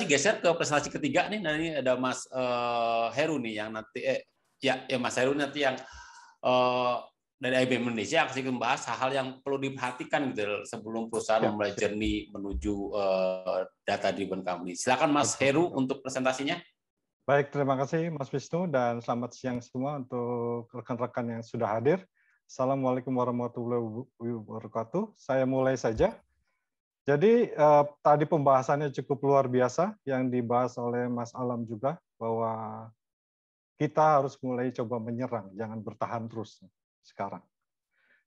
geser ke presentasi ketiga nih. Nah, ini ada Mas Heru nih yang nanti Mas Heru nanti yang dari IBM Indonesia yang akan membahas hal-hal yang perlu diperhatikan gitu sebelum perusahaan memulai journey menuju data driven company. Silakan Mas Heru untuk presentasinya. Baik, terima kasih Mas Wisnu dan selamat siang semua untuk rekan-rekan yang sudah hadir. Assalamualaikum warahmatullahi wabarakatuh. Saya mulai saja. Jadi tadi pembahasannya cukup luar biasa yang dibahas oleh Mas Alam juga, bahwa kita harus mulai coba menyerang, jangan bertahan terus sekarang.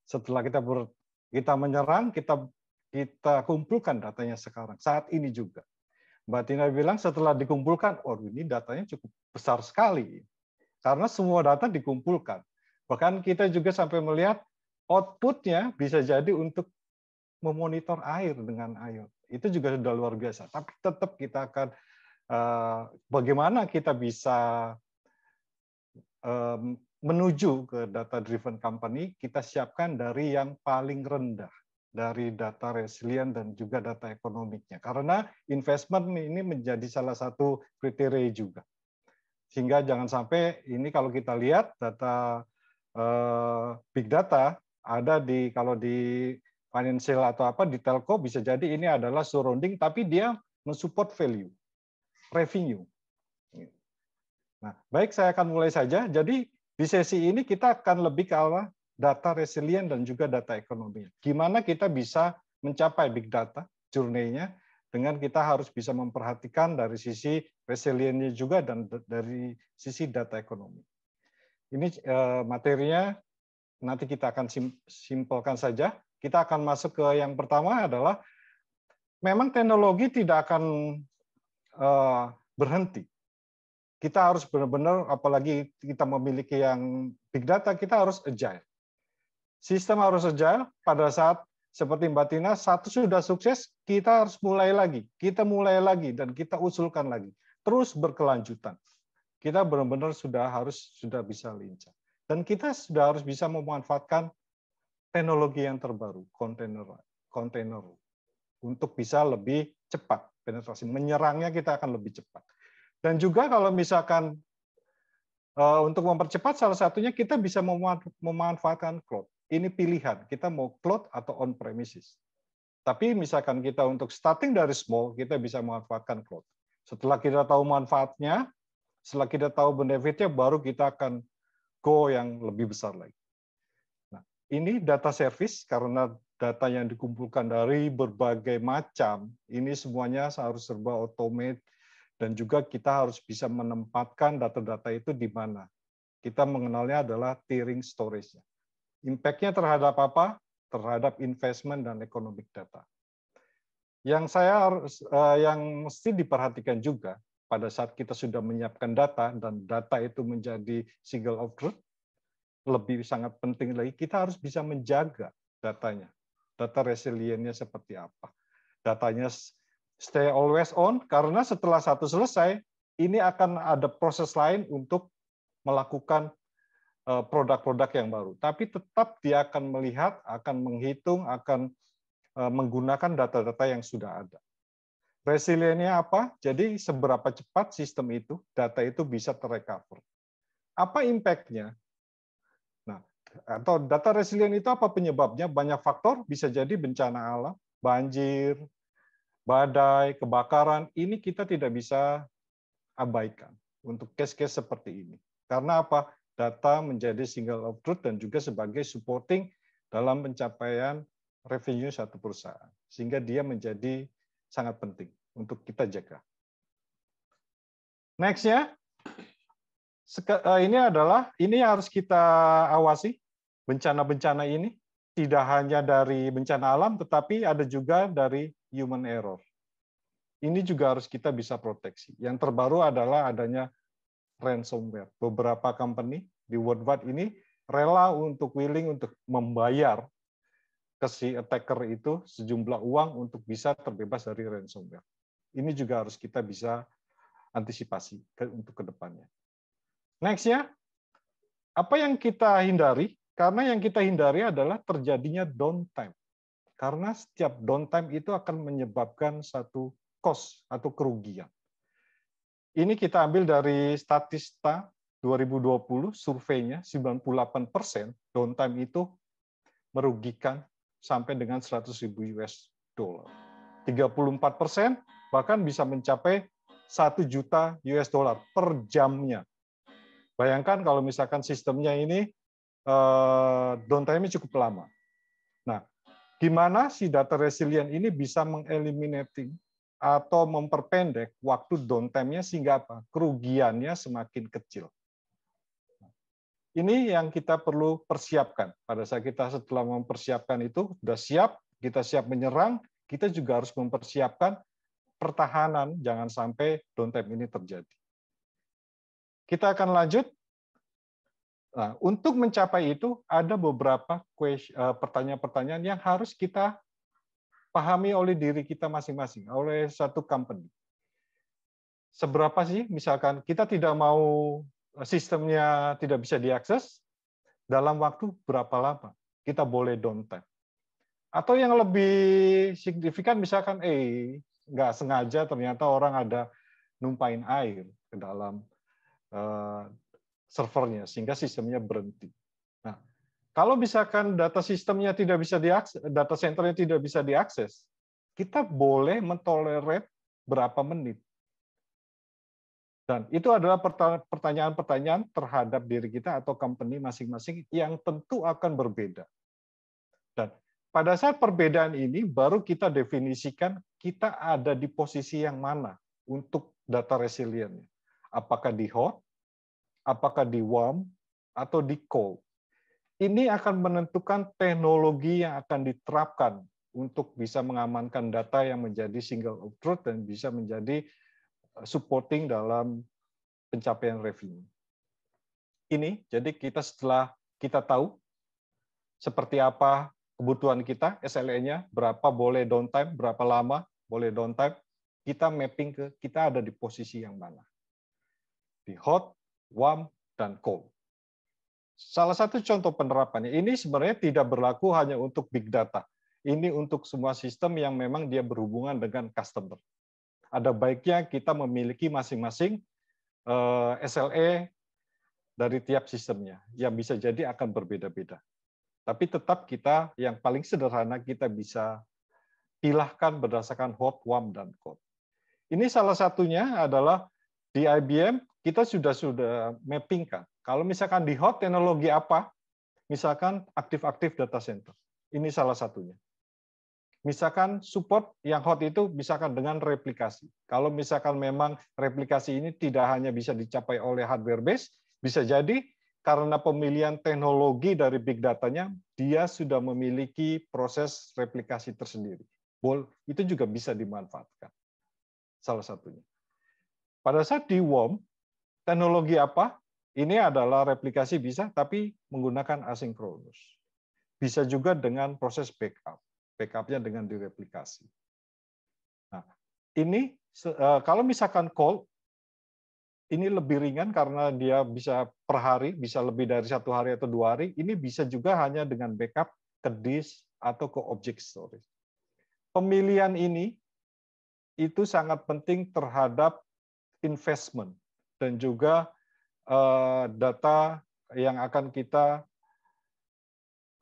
Setelah kita menyerang, kita kumpulkan datanya sekarang, saat ini juga. Mbak Tina bilang setelah dikumpulkan, oh ini datanya cukup besar sekali. Karena semua data dikumpulkan. Bahkan kita juga sampai melihat output-nya bisa jadi untuk memonitor air dengan IoT. Itu juga sudah luar biasa. Tapi tetap kita akan bagaimana kita bisa menuju ke data driven company, kita siapkan dari yang paling rendah, dari data resilient dan juga data ekonomiknya. Karena investment ini menjadi salah satu kriteria juga. Sehingga jangan sampai ini kalau kita lihat data big data ada kalau di financial atau apa di telco bisa jadi ini adalah surrounding tapi dia mensupport value, revenue. Nah, baik saya akan mulai saja. Jadi di sesi ini kita akan lebih ke arah data resilient dan juga data ekonomi. Gimana kita bisa mencapai big data journey-nya dengan kita harus bisa memperhatikan dari sisi resilient-nya juga dan dari sisi data ekonomi. Ini materinya nanti kita akan simpelkan saja. Kita akan masuk ke yang pertama adalah memang teknologi tidak akan berhenti. Kita harus benar-benar, apalagi kita memiliki yang big data, kita harus agile. Sistem harus agile pada saat seperti Mbak Tina, satu sudah sukses, kita harus mulai lagi. Kita mulai lagi dan kita usulkan lagi. Terus berkelanjutan. Kita benar-benar sudah bisa lincah. Dan kita sudah harus bisa memanfaatkan teknologi yang terbaru, kontainer, untuk bisa lebih cepat penetrasi. Menyerangnya kita akan lebih cepat. Dan juga kalau misalkan untuk mempercepat, salah satunya kita bisa memanfaatkan cloud. Ini pilihan, kita mau cloud atau on-premises. Tapi misalkan kita untuk starting dari small, kita bisa memanfaatkan cloud. Setelah kita tahu manfaatnya, setelah kita tahu benefitnya, baru kita akan go yang lebih besar lagi. Ini data service, karena data yang dikumpulkan dari berbagai macam, ini semuanya harus serba automate, dan juga kita harus bisa menempatkan data-data itu di mana. Kita mengenalnya adalah tiering storage-nya. Impact-nya terhadap apa? Terhadap investment dan economic data. Yang mesti diperhatikan juga, pada saat kita sudah menyiapkan data, dan data itu menjadi single of truth, lebih sangat penting lagi, kita harus bisa menjaga datanya. Data resiliennya seperti apa. Datanya stay always on, karena setelah satu selesai, ini akan ada proses lain untuk melakukan produk-produk yang baru. Tapi tetap dia akan melihat, akan menghitung, akan menggunakan data-data yang sudah ada. Resiliennya apa? Jadi seberapa cepat sistem itu, data itu bisa terrecover. Apa impact-nya? Atau data resilient itu apa penyebabnya? Banyak faktor, bisa jadi bencana alam, banjir, badai, kebakaran. Ini kita tidak bisa abaikan untuk case-case seperti ini. Karena apa? Data menjadi single of truth dan juga sebagai supporting dalam pencapaian revenue satu perusahaan. Sehingga dia menjadi sangat penting untuk kita jaga. Next-nya, ini harus kita awasi. Bencana-bencana ini tidak hanya dari bencana alam, tetapi ada juga dari human error. Ini juga harus kita bisa proteksi. Yang terbaru adalah adanya ransomware. Beberapa company di worldwide ini rela willing untuk membayar ke si attacker itu sejumlah uang untuk bisa terbebas dari ransomware. Ini juga harus kita bisa antisipasi untuk ke depannya. Next-nya, apa yang kita hindari? Karena yang kita hindari adalah terjadinya downtime. Karena setiap downtime itu akan menyebabkan satu cost atau kerugian. Ini kita ambil dari Statista 2020, surveinya 98% downtime itu merugikan sampai dengan 100.000 US dollar. 34% bahkan bisa mencapai 1 juta US dollar per jamnya. Bayangkan kalau misalkan sistemnya ini downtime-nya cukup lama. Nah, gimana si data resilient ini bisa mengeliminating atau memperpendek waktu downtime-nya sehingga apa? Kerugiannya semakin kecil. Ini yang kita perlu persiapkan. Pada saat kita setelah mempersiapkan itu, sudah siap, kita siap menyerang, kita juga harus mempersiapkan pertahanan, jangan sampai downtime ini terjadi. Kita akan lanjut. Nah, untuk mencapai itu, ada beberapa pertanyaan-pertanyaan yang harus kita pahami oleh diri kita masing-masing, oleh satu company. Seberapa sih, misalkan kita tidak mau sistemnya tidak bisa diakses, dalam waktu berapa lama kita boleh downtime? Atau yang lebih signifikan, misalkan, nggak sengaja ternyata orang ada numpain air ke dalam servernya, sehingga sistemnya berhenti. Nah, kalau misalkan data sistemnya tidak bisa diakses, data centernya tidak bisa diakses, kita boleh mentolerate berapa menit. Dan itu adalah pertanyaan-pertanyaan terhadap diri kita atau company masing-masing yang tentu akan berbeda. Dan pada saat perbedaan ini baru kita definisikan kita ada di posisi yang mana untuk data resilient. Apakah di hot, apakah di warm, atau di cold. Ini akan menentukan teknologi yang akan diterapkan untuk bisa mengamankan data yang menjadi single of truth dan bisa menjadi supporting dalam pencapaian revenue. Ini, jadi kita setelah kita tahu seperti apa kebutuhan kita, SLA-nya, berapa boleh downtime, berapa lama boleh downtime, kita mapping ke kita ada di posisi yang mana. Di hot, warm, dan cold. Salah satu contoh penerapannya, ini sebenarnya tidak berlaku hanya untuk big data. Ini untuk semua sistem yang memang dia berhubungan dengan customer. Ada baiknya kita memiliki masing-masing SLA dari tiap sistemnya, yang bisa jadi akan berbeda-beda. Tapi tetap kita, yang paling sederhana, kita bisa pilahkan berdasarkan hot, warm, dan cold. Ini salah satunya adalah di IBM, kita sudah mappingkan. Kalau misalkan di hot, teknologi apa? Misalkan aktif-aktif data center. Ini salah satunya. Misalkan support yang hot itu misalkan dengan replikasi. Kalau misalkan memang replikasi ini tidak hanya bisa dicapai oleh hardware base, bisa jadi karena pemilihan teknologi dari big data-nya, dia sudah memiliki proses replikasi tersendiri. Itu juga bisa dimanfaatkan. Salah satunya. Pada saat di warm, teknologi apa? Ini adalah replikasi bisa, tapi menggunakan asinkronus. Bisa juga dengan proses backup. Backupnya dengan direplikasi. Nah, ini kalau misalkan cold, ini lebih ringan karena dia bisa per hari, bisa lebih dari 1 hari atau 2 hari. Ini bisa juga hanya dengan backup ke disk atau ke object storage. Pemilihan ini itu sangat penting terhadap investment dan juga data yang akan kita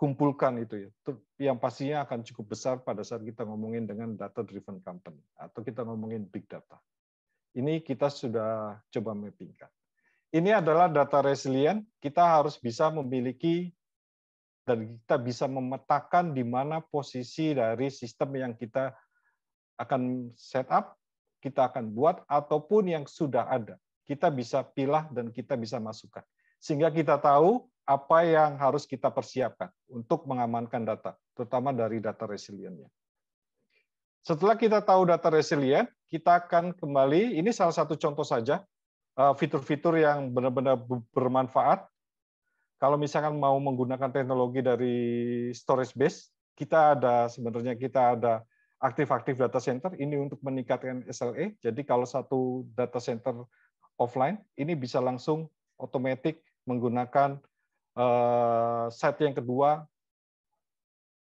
kumpulkan itu ya, yang pastinya akan cukup besar pada saat kita ngomongin dengan data driven company atau kita ngomongin big data. Ini kita sudah coba mappingkan. Ini adalah data resilient, kita harus bisa memiliki dan kita bisa memetakan di mana posisi dari sistem yang kita akan set up, kita akan buat, ataupun yang sudah ada. Kita bisa pilih dan kita bisa masukkan. Sehingga kita tahu apa yang harus kita persiapkan untuk mengamankan data, terutama dari data resilient-nya. Setelah kita tahu data resilient, kita akan kembali, ini salah satu contoh saja, fitur-fitur yang benar-benar bermanfaat. Kalau misalkan mau menggunakan teknologi dari storage base, sebenarnya kita ada aktif-aktif data center, ini untuk meningkatkan SLA. Jadi kalau satu data center offline, ini bisa langsung otomatis menggunakan set yang kedua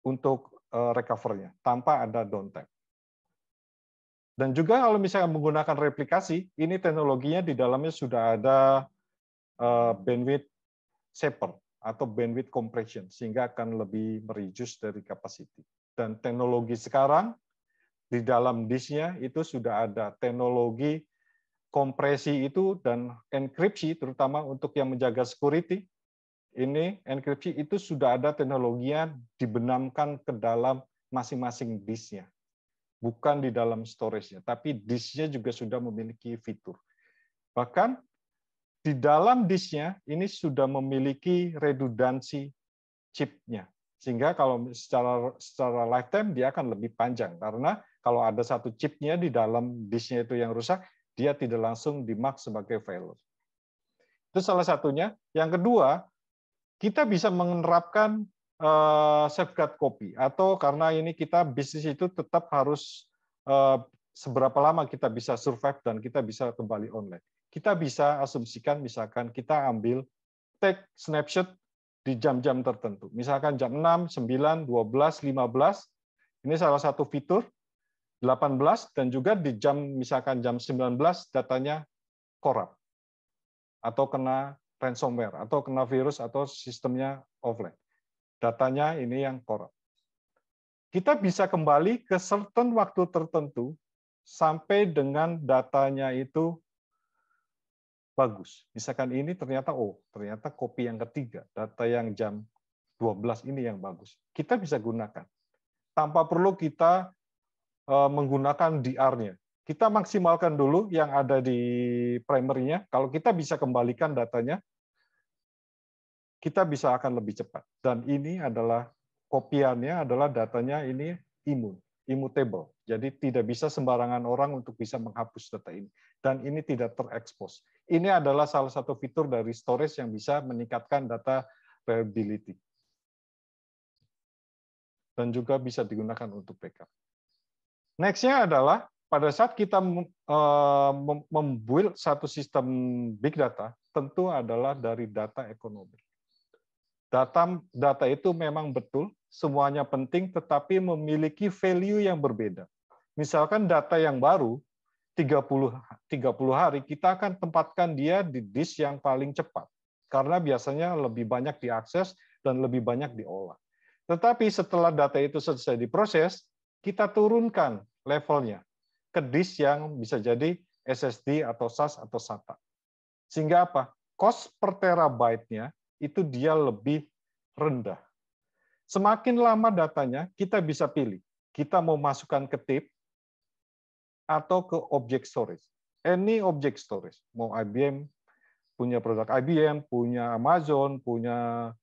untuk recover-nya tanpa ada downtime. Dan juga kalau misalnya menggunakan replikasi, ini teknologinya di dalamnya sudah ada bandwidth shaper atau bandwidth compression, sehingga akan lebih mereduce dari capacity. Dan teknologi sekarang di dalam disknya itu sudah ada teknologi kompresi itu dan enkripsi, terutama untuk yang menjaga security. Ini enkripsi itu sudah ada teknologinya dibenamkan ke dalam masing-masing disknya. Bukan di dalam storage-nya, tapi disknya juga sudah memiliki fitur. Bahkan di dalam disknya ini sudah memiliki redundansi chipnya, sehingga kalau secara lifetime dia akan lebih panjang, karena kalau ada satu chipnya di dalam disknya itu yang rusak, dia tidak langsung di-mark sebagai failure. Itu salah satunya. Yang kedua, kita bisa menerapkan safeguard copy, atau karena ini kita bisnis itu tetap harus seberapa lama kita bisa survive dan kita bisa kembali online. Kita bisa asumsikan misalkan kita ambil take snapshot di jam-jam tertentu. Misalkan jam 6, 9, 12, 15, ini salah satu fitur, 18, dan juga di jam misalkan jam 19 datanya corrupt atau kena ransomware atau kena virus atau sistemnya offline. Datanya ini yang corrupt. Kita bisa kembali ke certain waktu tertentu sampai dengan datanya itu bagus. Misalkan ini ternyata kopi yang ketiga, data yang jam 12 ini yang bagus. Kita bisa gunakan. Tanpa perlu kita menggunakan DR-nya. Kita maksimalkan dulu yang ada di primary-nya. Kalau kita bisa kembalikan datanya, kita bisa akan lebih cepat. Dan ini adalah kopiannya adalah datanya ini immutable. Jadi tidak bisa sembarangan orang untuk bisa menghapus data ini. Dan ini tidak terekspos. Ini adalah salah satu fitur dari storage yang bisa meningkatkan data reliability. Dan juga bisa digunakan untuk backup. Next-nya adalah pada saat kita membuild satu sistem big data, tentu adalah dari data ekonomi. Data itu memang betul, semuanya penting, tetapi memiliki value yang berbeda. Misalkan data yang baru, 30 hari, kita akan tempatkan dia di disk yang paling cepat. Karena biasanya lebih banyak diakses dan lebih banyak diolah. Tetapi setelah data itu selesai diproses, kita turunkan levelnya ke disk yang bisa jadi SSD atau SAS atau SATA. Sehingga apa? Cost per terabyte-nya itu dia lebih rendah. Semakin lama datanya, kita bisa pilih. Kita mau masukkan ke tape atau ke object storage. Any object storage. Mau IBM, punya produk IBM, punya Amazon, punya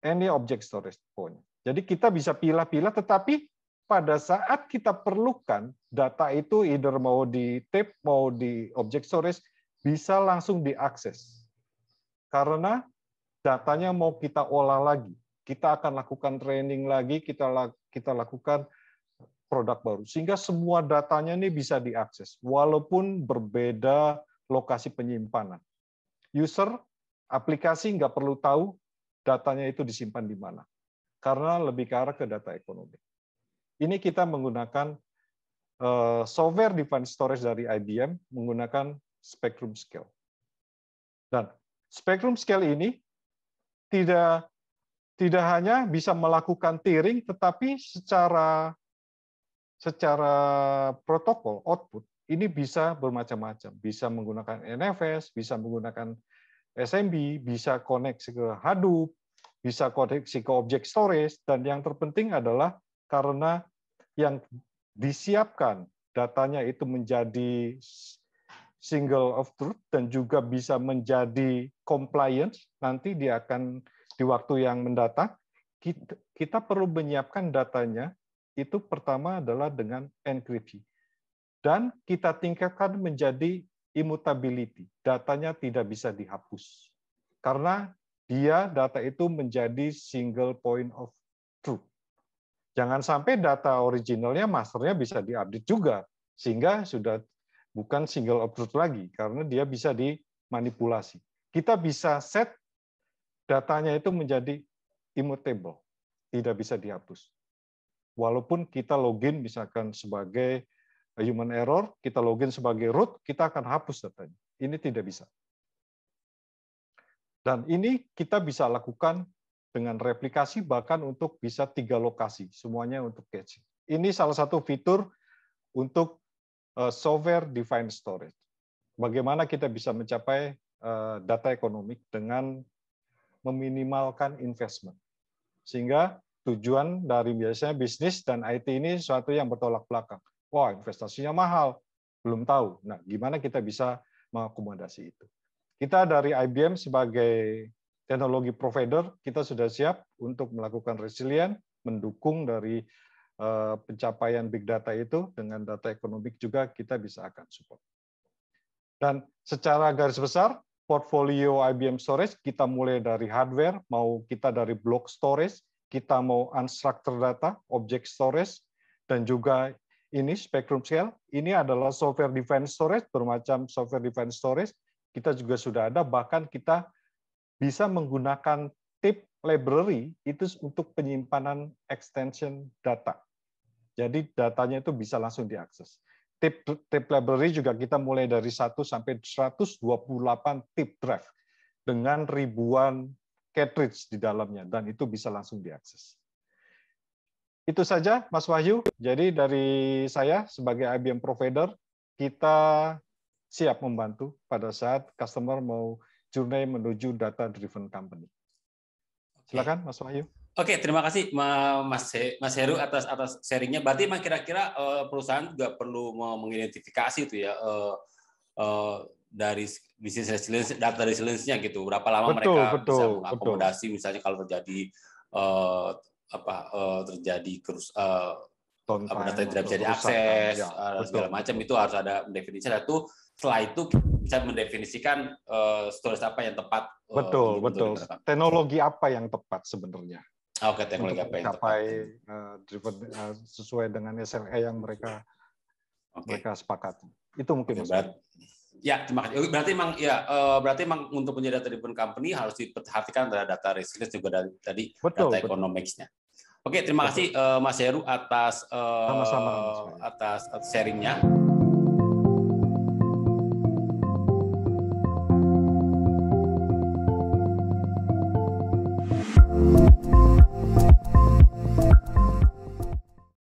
any object storage pokoknya. Jadi kita bisa pilih-pilih, tetapi pada saat kita perlukan data itu either mau di tape, mau di object storage, bisa langsung diakses. Karena datanya mau kita olah lagi. Kita akan lakukan training lagi, kita lakukan produk baru. Sehingga semua datanya ini bisa diakses, walaupun berbeda lokasi penyimpanan. User, aplikasi nggak perlu tahu datanya itu disimpan di mana. Karena lebih ke arah ke data ekonomi. Ini kita menggunakan software defined storage dari IBM menggunakan Spectrum Scale. Dan Spectrum Scale ini tidak hanya bisa melakukan tiering, tetapi secara protokol output ini bisa bermacam-macam. Bisa menggunakan NFS, bisa menggunakan SMB, bisa koneksi ke Hadoop, bisa koneksi ke object storage, dan yang terpenting adalah karena yang disiapkan datanya itu menjadi single of truth dan juga bisa menjadi compliance, nanti dia akan di waktu yang mendatang, kita perlu menyiapkan datanya, itu pertama adalah dengan enkripsi. Dan kita tingkatkan menjadi immutability, datanya tidak bisa dihapus. Karena data itu menjadi single point of truth. Jangan sampai data originalnya, masternya bisa diupdate juga, sehingga sudah bukan single of truth lagi, karena dia bisa dimanipulasi. Kita bisa set datanya itu menjadi immutable, tidak bisa dihapus. walaupun kita login misalkan sebagai human error, kita login sebagai root, kita akan hapus datanya. Ini tidak bisa. Dan ini kita bisa lakukan dengan replikasi bahkan untuk bisa 3 lokasi, semuanya untuk caching. Ini salah satu fitur untuk software defined storage. Bagaimana kita bisa mencapai data ekonomik dengan meminimalkan investment. Sehingga tujuan dari biasanya bisnis dan IT ini suatu yang bertolak belakang. Wah, investasinya mahal, belum tahu. Nah, gimana kita bisa mengakomodasi itu? Kita dari IBM sebagai teknologi provider, kita sudah siap untuk melakukan resilient, mendukung dari pencapaian big data itu dengan data ekonomik juga kita bisa akan support. Dan secara garis besar, portfolio IBM Storage kita mulai dari hardware, mau kita dari block storage, kita mau unstructured data, object storage, dan juga ini spectrum scale. Ini adalah software defined storage, bermacam software defined storage. Kita juga sudah ada, bahkan kita bisa menggunakan tip library itu untuk penyimpanan extension data. Jadi datanya itu bisa langsung diakses. Tip library juga kita mulai dari 1 sampai 128 tip drive dengan ribuan cartridge di dalamnya, dan itu bisa langsung diakses. Itu saja, Mas Wahyu. Jadi dari saya sebagai IBM provider, kita siap membantu pada saat customer mau journey menuju data-driven company. Silakan, Mas Wahyu. Oke, terima kasih Mas Heru atas sharingnya. Berarti memang kira-kira perusahaan juga perlu mengidentifikasi itu ya dari bisnis resilience, data resilience-nya gitu. Berapa lama mereka bisa mengakomodasi misalnya kalau terjadi terjadi data yang tidak bisa diakses, segala macam itu harus ada definisi. Itu setelah itu bisa mendefinisikan storage apa yang tepat. Betul. Teknologi apa yang tepat sebenarnya? Oke, teknologi apa yang tepat? Sesuai dengan SLA yang mereka sepakati. Itu mungkin. Ya, terima kasih. Berarti memang untuk menjadi data driven company harus diperhatikan data resilience juga dari data economics-nya. Oke, terima kasih Mas Heru atas sharing-nya.